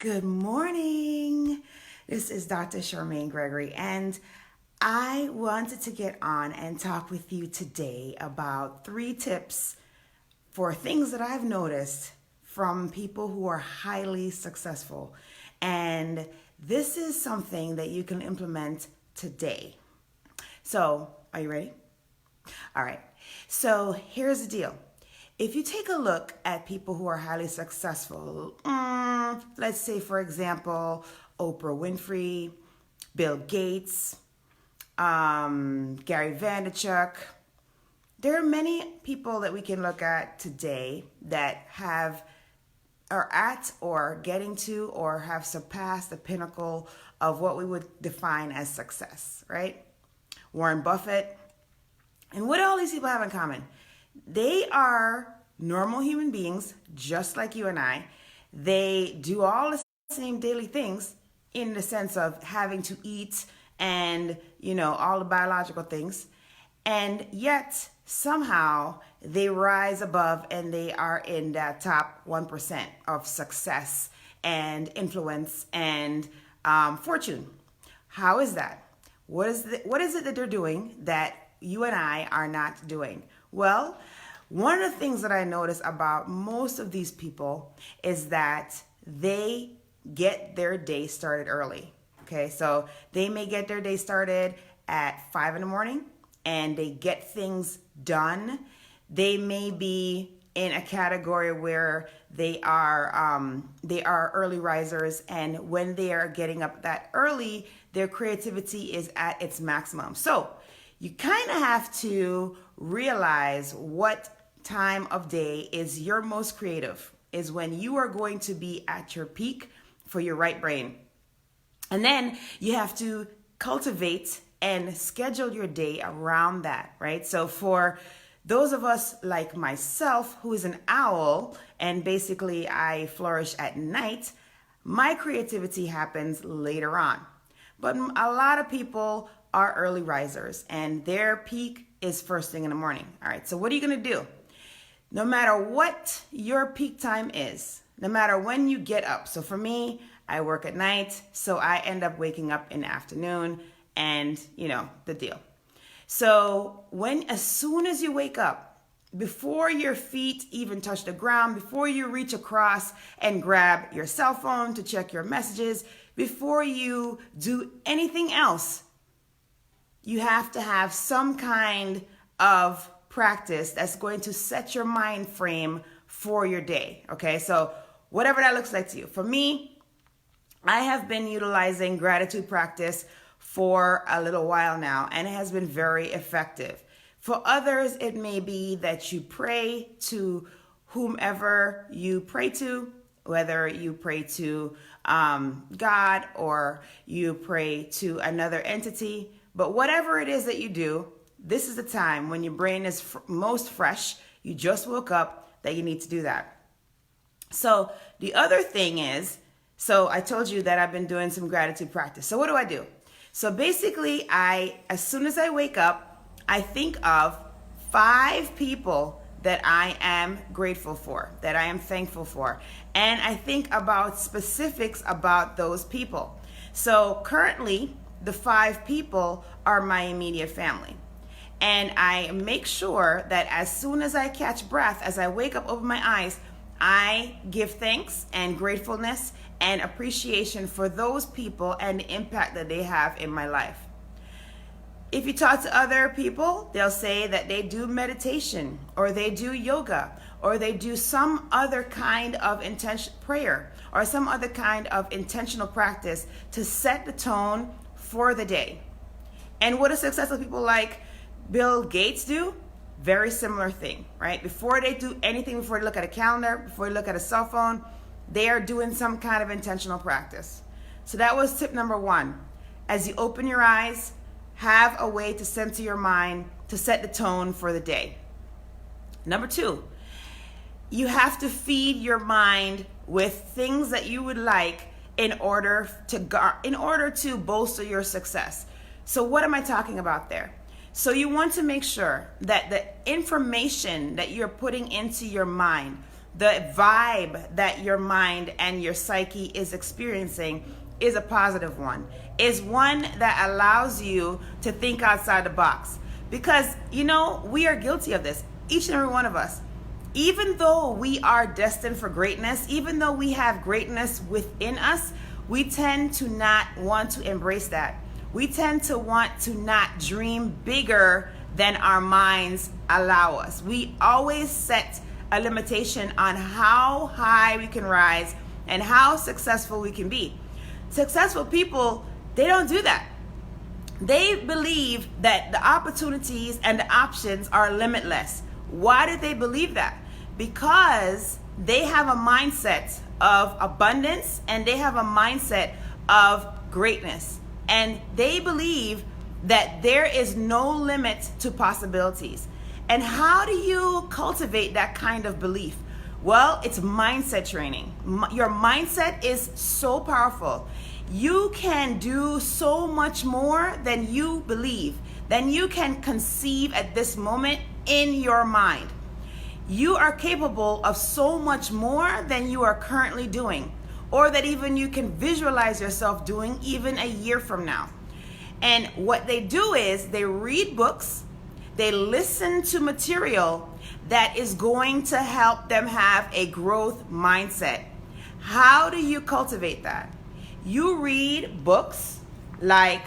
Good morning. This is Dr. Charmaine Gregory, and I wanted to get on and talk with you today about 3 tips for things that I've noticed from people who are highly successful. And this is something that you can implement today. So, are you ready? All right. So, here's the deal. If you take a look at people who are highly successful, let's say, for example, Oprah Winfrey, Bill Gates, Gary Vaynerchuk, there are many people that we can look at today that are at or getting to or have surpassed the pinnacle of what we would define as success, right? Warren Buffett. And what do all these people have in common? They are normal human beings, just like you and I. They do all the same daily things in the sense of having to eat and, all the biological things. And yet, somehow, they rise above and they are in that top 1% of success and influence and fortune. How is that? What is it that they're doing that you and I are not doing? Well, one of the things that I notice about most of these people is that they get their day started early. Okay, so they may get their day started at 5 in the morning and they get things done. They may be in a category where they are early risers, and when they are getting up that early, their creativity is at its maximum. So you kind of have to realize what time of day is your most creative, is when you are going to be at your peak for your right brain. And then you have to cultivate and schedule your day around that, right? So for those of us like myself, who is an owl, and basically I flourish at night, my creativity happens later on. But a lot of people are early risers and their peak is first thing in the morning. All right, so what are you going to do? No matter what your peak time is, no matter when you get up. So for me, I work at night, so I end up waking up in the afternoon and, the deal. So as soon as you wake up, before your feet even touch the ground, before you reach across and grab your cell phone to check your messages, before you do anything else, you have to have some kind of practice that's going to set your mind frame for your day. Okay, so whatever that looks like to you. For me, I have been utilizing gratitude practice for a little while now, and it has been very effective. For others, it may be that you pray to whomever you pray to, whether you pray to God or you pray to another entity. But whatever it is that you do, this is the time when your brain is most fresh. You just woke up, that you need to do that. So the other thing is, so I told you that I've been doing some gratitude practice. So what do I do? So basically, as soon as I wake up, I think of 5 people that I am grateful for, that I am thankful for. And I think about specifics about those people. So currently, the 5 people are my immediate family. And I make sure that as soon as I catch breath, as I wake up, open my eyes, I give thanks and gratefulness and appreciation for those people and the impact that they have in my life. If you talk to other people, they'll say that they do meditation or they do yoga or they do some other kind of prayer or some other kind of intentional practice to set the tone for the day. And what do successful people like Bill Gates do? Very similar thing, right? Before they do anything, before they look at a calendar, before they look at a cell phone, they are doing some kind of intentional practice. So that was tip number 1. As you open your eyes, have a way to center your mind to set the tone for the day. Number 2, you have to feed your mind with things that you would like in order to bolster your success. So what am I talking about there? So you want to make sure that the information that you're putting into your mind, the vibe that your mind and your psyche is experiencing is a positive one, is one that allows you to think outside the box. Because, we are guilty of this, each and every one of us. Even though we are destined for greatness, even though we have greatness within us, we tend to not want to embrace that. We tend to want to not dream bigger than our minds allow us. We always set a limitation on how high we can rise and how successful we can be. Successful people, they don't do that. They believe that the opportunities and the options are limitless. Why did they believe that? Because they have a mindset of abundance and they have a mindset of greatness. And they believe that there is no limit to possibilities. And how do you cultivate that kind of belief? Well, it's mindset training. Your mindset is so powerful. You can do so much more than you believe, than you can conceive at this moment in your mind. You are capable of so much more than you are currently doing, or that even you can visualize yourself doing even a year from now. And what they do is they read books, they listen to material that is going to help them have a growth mindset. How do you cultivate that? You read books like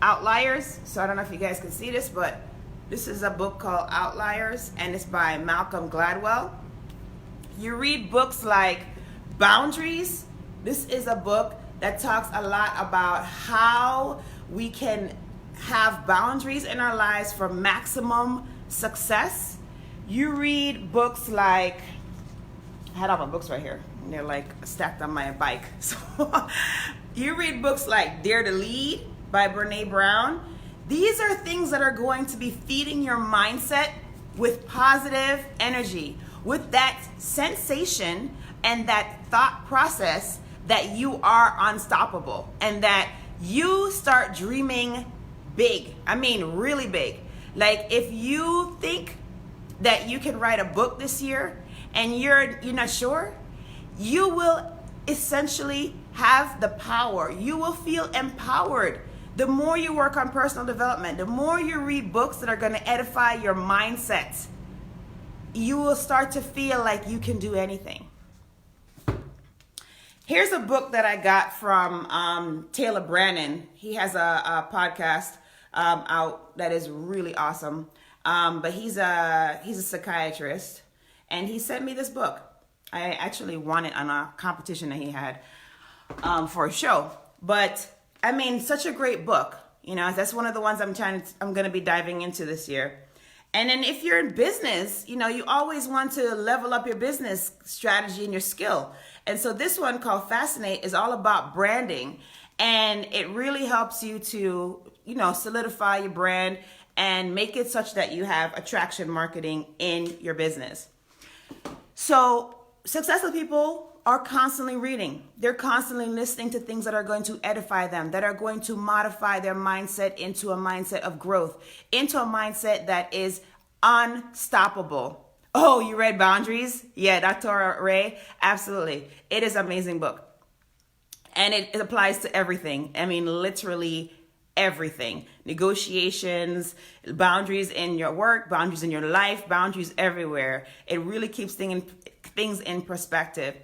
Outliers. So I don't know if you guys can see this, but this is a book called Outliers, and it's by Malcolm Gladwell. You read books like Boundaries. This is a book that talks a lot about how we can have boundaries in our lives for maximum success. You read books like, I had all my books right here, and they're like stacked on my bike. So you read books like Dare to Lead by Brene Brown. These are things that are going to be feeding your mindset with positive energy, with that sensation and that thought process that you are unstoppable and that you start dreaming big. I mean, really big. Like if you think that you can write a book this year and you're not sure, you will essentially have the power. You will feel empowered. The more you work on personal development, the more you read books that are going to edify your mindset, you will start to feel like you can do anything. Here's a book that I got from Taylor Brannon. He has a podcast out that is really awesome. But he's a psychiatrist, and he sent me this book. I actually won it on a competition that he had for a show. But I mean, such a great book. That's one of the ones I'm going to be diving into this year. And then if you're in business, you always want to level up your business strategy and your skill. And so this one called Fascinate is all about branding. And it really helps you to, solidify your brand and make it such that you have attraction marketing in your business. So successful people are constantly reading. They're constantly listening to things that are going to edify them, that are going to modify their mindset into a mindset of growth, into a mindset that is unstoppable. Oh, you read Boundaries? Yeah, Dr. Ray? Absolutely. It is an amazing book. And it applies to everything. I mean, literally everything. Negotiations, boundaries in your work, boundaries in your life, boundaries everywhere. It really keeps things in perspective.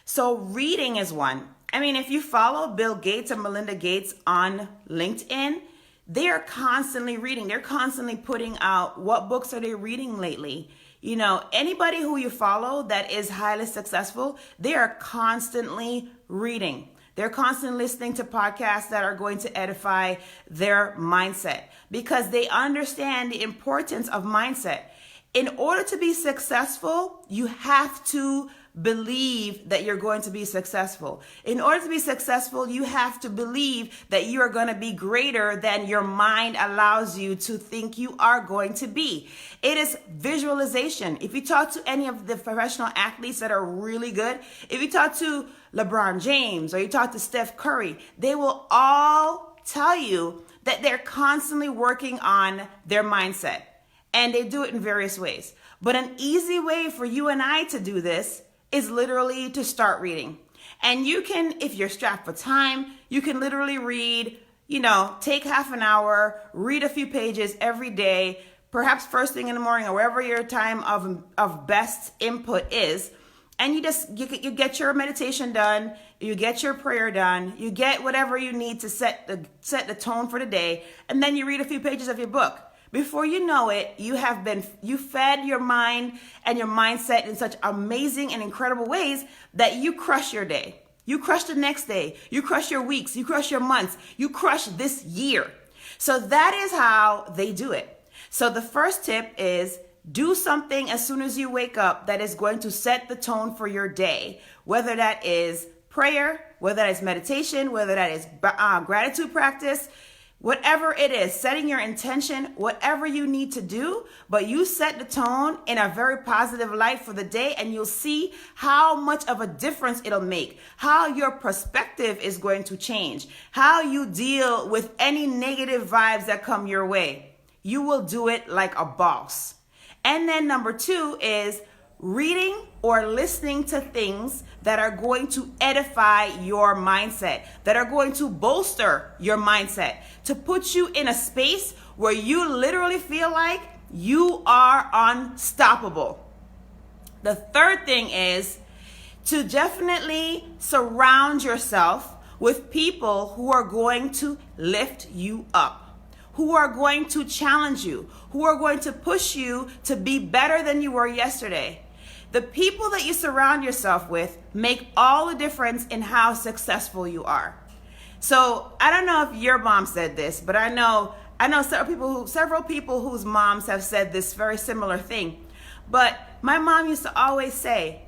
So reading is one. I mean, if you follow Bill Gates and Melinda Gates on LinkedIn, they are constantly reading. They're constantly putting out what books are they reading lately. Anybody who you follow that is highly successful, they are constantly reading. They're constantly listening to podcasts that are going to edify their mindset because they understand the importance of mindset. In order to be successful, you have to believe that you're going to be successful. In order to be successful, you have to believe that you are going to be greater than your mind allows you to think you are going to be. It is visualization. If you talk to any of the professional athletes that are really good, if you talk to LeBron James or you talk to Steph Curry, they will all tell you that they're constantly working on their mindset, and they do it in various ways. But an easy way for you and I to do this is literally to start reading. And you can, if you're strapped for time, you can literally read, take half an hour, read a few pages every day, perhaps first thing in the morning or wherever your time of best input is. And you get your meditation done, you get your prayer done, you get whatever you need to set the tone for the day, and then you read a few pages of your book. Before you know it, you fed your mind and your mindset in such amazing and incredible ways that you crush your day. You crush the next day. You crush your weeks. You crush your months. You crush this year. So that is how they do it. So the first tip is do something as soon as you wake up that is going to set the tone for your day, whether that is prayer, whether that is meditation, whether that is gratitude practice. Whatever it is, setting your intention, whatever you need to do, but you set the tone in a very positive light for the day, and you'll see how much of a difference it'll make, how your perspective is going to change, how you deal with any negative vibes that come your way. You will do it like a boss. And then number 2 is reading or listening to things that are going to edify your mindset, that are going to bolster your mindset, to put you in a space where you literally feel like you are unstoppable. The third thing is to definitely surround yourself with people who are going to lift you up, who are going to challenge you, who are going to push you to be better than you were yesterday. The people that you surround yourself with make all the difference in how successful you are. So I don't know if your mom said this, but I know several people whose moms have said this very similar thing. But my mom used to always say,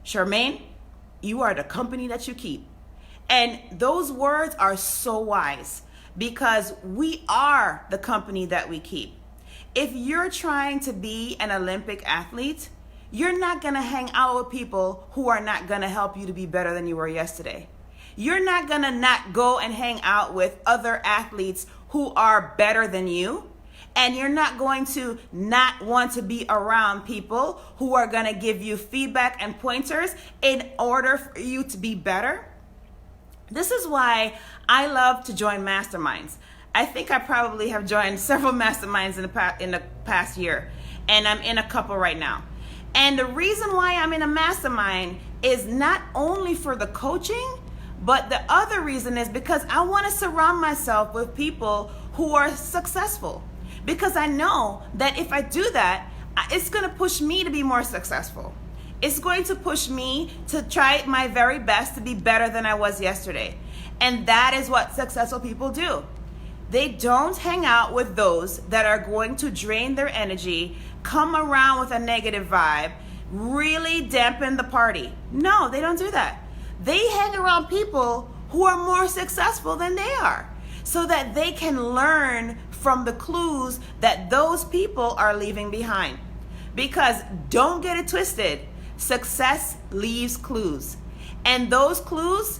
Charmaine, you are the company that you keep. And those words are so wise because we are the company that we keep. If you're trying to be an Olympic athlete, you're not going to hang out with people who are not going to help you to be better than you were yesterday. You're not going to not go and hang out with other athletes who are better than you. And you're not going to not want to be around people who are going to give you feedback and pointers in order for you to be better. This is why I love to join masterminds. I think I probably have joined several masterminds in the past year, and I'm in a couple right now. And the reason why I'm in a mastermind is not only for the coaching, but the other reason is because I want to surround myself with people who are successful. Because I know that if I do that, it's going to push me to be more successful. It's going to push me to try my very best to be better than I was yesterday. And that is what successful people do. They don't hang out with those that are going to drain their energy, come around with a negative vibe, really dampen the party. No, they don't do that. They hang around people who are more successful than they are so that they can learn from the clues that those people are leaving behind. Because don't get it twisted, success leaves clues. And those clues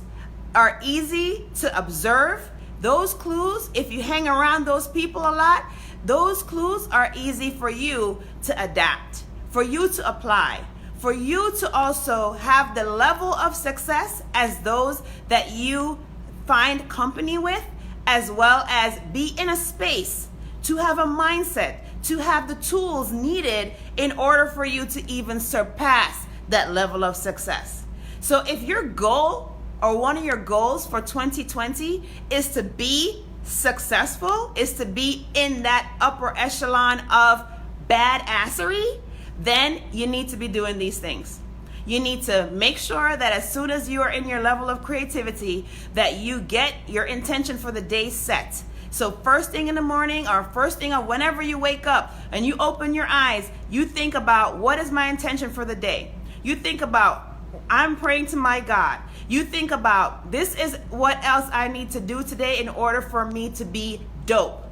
are easy to observe. Those clues, if you hang around those people a lot, those clues are easy for you to adapt, for you to apply, for you to also have the level of success as those that you find company with, as well as be in a space to have a mindset, to have the tools needed in order for you to even surpass that level of success. So if your goal or one of your goals for 2020 is to be successful, is to be in that upper echelon of badassery, then you need to be doing these things. You need to make sure that as soon as you are in your level of creativity, that you get your intention for the day set. So first thing in the morning or first thing or whenever you wake up and you open your eyes, you think about, what is my intention for the day? You think about, I'm praying to my God. You think about, this is what else I need to do today in order for me to be dope,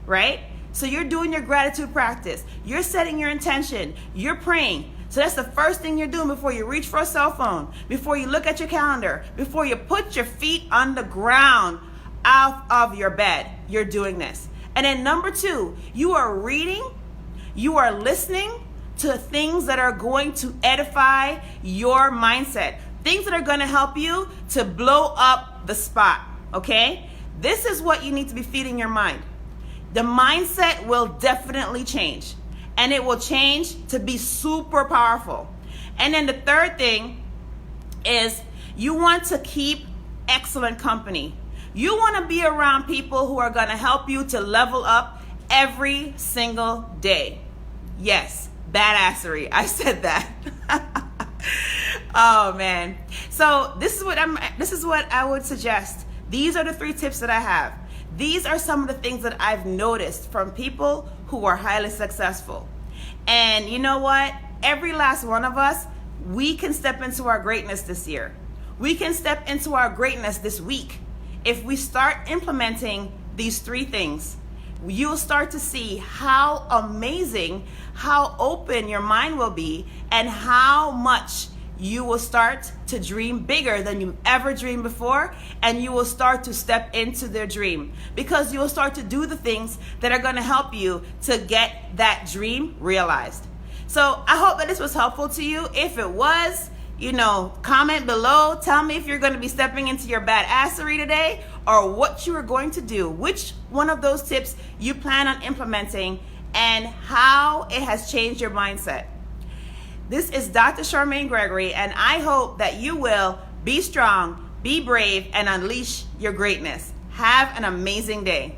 right? So you're doing your gratitude practice. You're setting your intention. You're praying. So that's the first thing you're doing before you reach for a cell phone, before you look at your calendar, before you put your feet on the ground out of your bed. You're doing this. And then number 2, you are reading, you are listening to things that are going to edify your mindset, things that are going to help you to blow up the spot, okay? This is what you need to be feeding your mind. The mindset will definitely change, and it will change to be super powerful. And then the third thing is you want to keep excellent company. You want to be around people who are going to help you to level up every single day. Yes, badassery. I said that. Oh man. So this is what I would suggest. These are the 3 tips that I have. These are some of the things that I've noticed from people who are highly successful. And you know what? Every last one of us, we can step into our greatness this year. We can step into our greatness this week. If we start implementing these 3 things, you'll start to see how amazing, how open your mind will be, and how much you will start to dream bigger than you've ever dreamed before, and you will start to step into their dream because you will start to do the things that are going to help you to get that dream realized. So I hope that this was helpful to you. If it was, comment below. Tell me if you're going to be stepping into your badassery today or what you are going to do, which one of those tips you plan on implementing, and how it has changed your mindset. This is Dr. Charmaine Gregory, and I hope that you will be strong, be brave, and unleash your greatness. Have an amazing day.